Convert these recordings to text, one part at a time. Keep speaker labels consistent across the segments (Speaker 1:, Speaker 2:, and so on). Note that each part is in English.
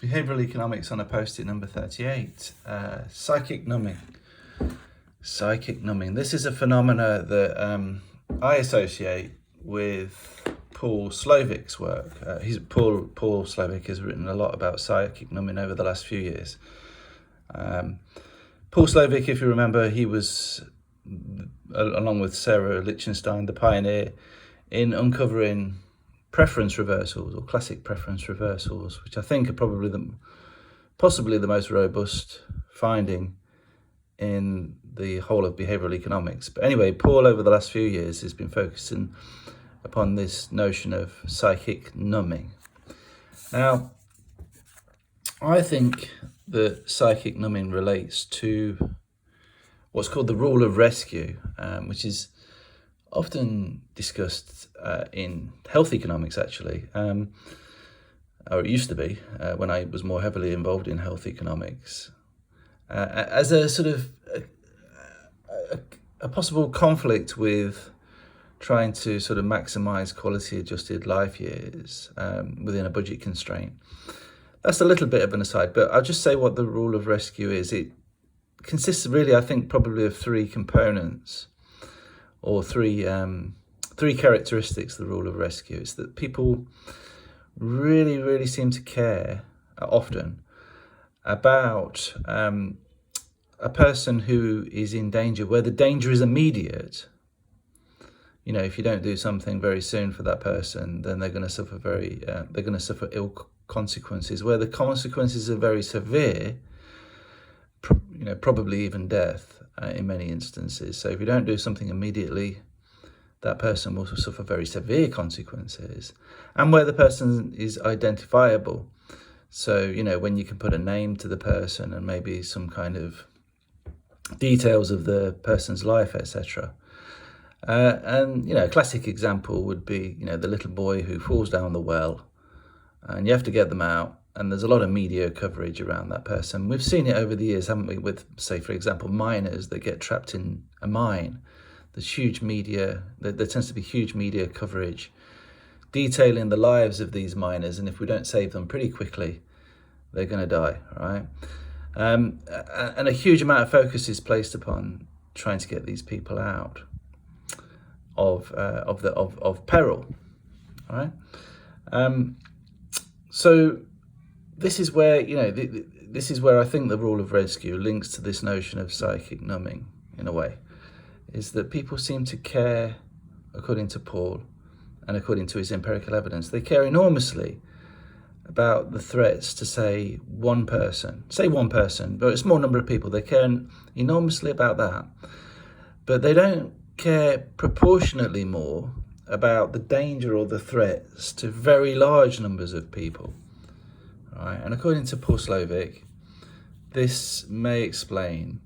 Speaker 1: Behavioural economics on a post-it number 38. Psychic numbing. Psychic numbing. This is a phenomena that I associate with Paul Slovik's work. Paul Slovik has written a lot about psychic numbing over the last few years. Paul Slovik, if you remember, he was, along with Sarah Lichtenstein, the pioneer in uncovering preference reversals, or classic preference reversals, which I think are possibly the most robust finding in the whole of behavioural economics. But anyway, Paul over the last few years has been focusing upon this notion of psychic numbing. Now, I think that psychic numbing relates to what's called the rule of rescue, which is often discussed in health economics, actually, or it used to be when I was more heavily involved in health economics, as a sort of a possible conflict with trying to sort of maximize quality adjusted life years within a budget constraint. That's a little bit of an aside, but I'll just say what the rule of rescue is. It consists really, I think, probably of three components, or three characteristics of the rule of rescue. It's that people really seem to care often about a person who is in danger, where the danger is immediate. You know, if you don't do something very soon for that person, then they're going to suffer ill consequences, where the consequences are very severe, probably even death in many instances. So if you don't do something immediately, that person will suffer very severe consequences, and where the person is identifiable. So, when you can put a name to the person and maybe some kind of details of the person's life, etc. And a classic example would be, the little boy who falls down the well, and you have to get them out. And there's a lot of media coverage around that person. We've seen it over the years, haven't we, with, say, for example, miners that get trapped in a mine. There's huge media, there tends to be huge media coverage detailing the lives of these miners. And if we don't save them pretty quickly, they're going to die, right? And a huge amount of focus is placed upon trying to get these people out of peril, all right? So this is where, this is where I think the rule of rescue links to this notion of psychic numbing in a way, is that people seem to care, according to Paul and according to his empirical evidence, they care enormously about the threats to, say one person, but a small number of people. They care enormously about that, but they don't care proportionately more about the danger or the threats to very large numbers of people. Right? And according to Paul Slovik, this may explain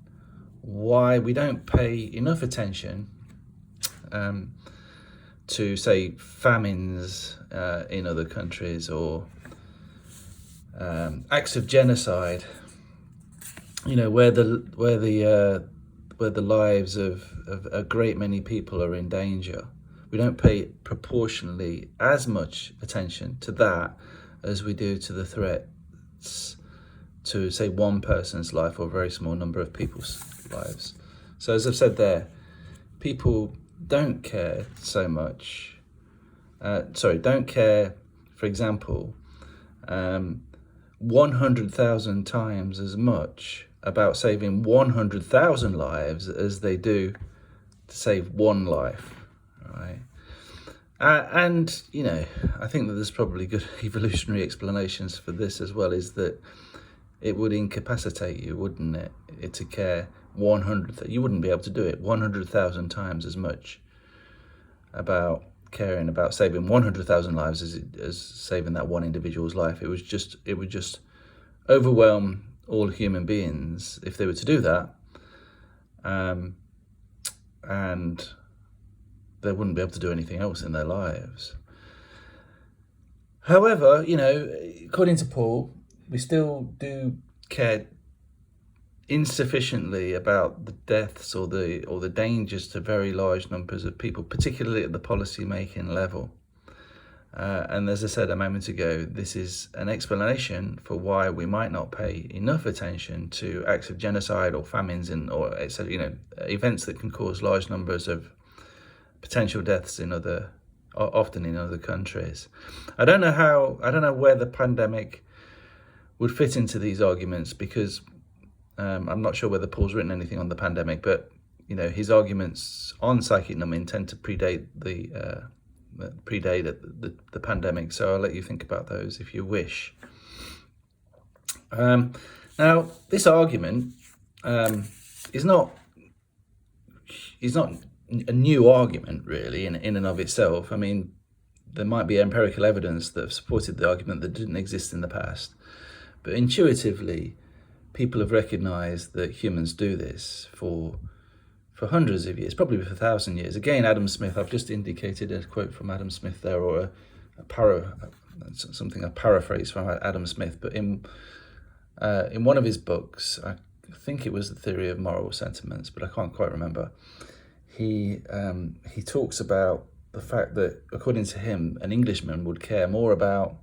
Speaker 1: why we don't pay enough attention to, say, famines in other countries, or acts of genocide, where the lives of a great many people are in danger. We don't pay proportionally as much attention to that as we do to the threats to, say, one person's life or a very small number of people's lives. So as I've said there, people don't care so much, don't care, for example, 100,000 times as much about saving 100,000 lives as they do to save one life, right? And, I think that there's probably good evolutionary explanations for this as well, is that it would incapacitate you, wouldn't it, to care you wouldn't be able to do it 100,000 times as much about caring about saving 100,000 lives as saving that one individual's life. It would just overwhelm all human beings if they were to do that, and they wouldn't be able to do anything else in their lives. However, according to Paul, we still do care insufficiently about the deaths or the dangers to very large numbers of people, particularly at the policy making level. And as I said a moment ago, this is an explanation for why we might not pay enough attention to acts of genocide or famines or events that can cause large numbers of potential deaths often in other countries. I don't know where the pandemic would fit into these arguments, because I'm not sure whether Paul's written anything on the pandemic, but his arguments on psychic numbing tend to predate the pandemic. So I'll let you think about those if you wish. Now, this argument is not a new argument, really, in and of itself. I mean, there might be empirical evidence that have supported the argument that didn't exist in the past. But intuitively, people have recognized that humans do this for hundreds of years, probably for 1,000 years. Again, Adam Smith, I've just indicated a quote from Adam Smith there, or a paraphrase from Adam Smith. But in one of his books, I think it was The Theory of Moral Sentiments, but I can't quite remember. He talks about the fact that, according to him, an Englishman would care more about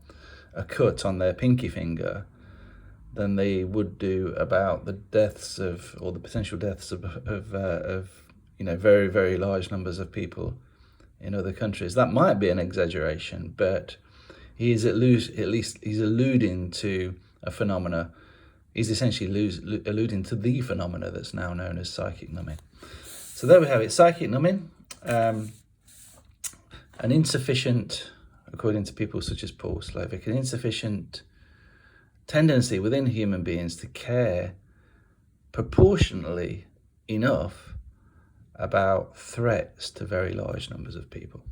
Speaker 1: a cut on their pinky finger than they would do about the deaths or the potential deaths of very, very large numbers of people in other countries. That might be an exaggeration, but he's alluding to a phenomena. He's essentially alluding to the phenomena that's now known as psychic numbing. So there we have it, psychic numbing. An insufficient, according to people such as Paul Slovic, an insufficient tendency within human beings to care proportionally enough about threats to very large numbers of people.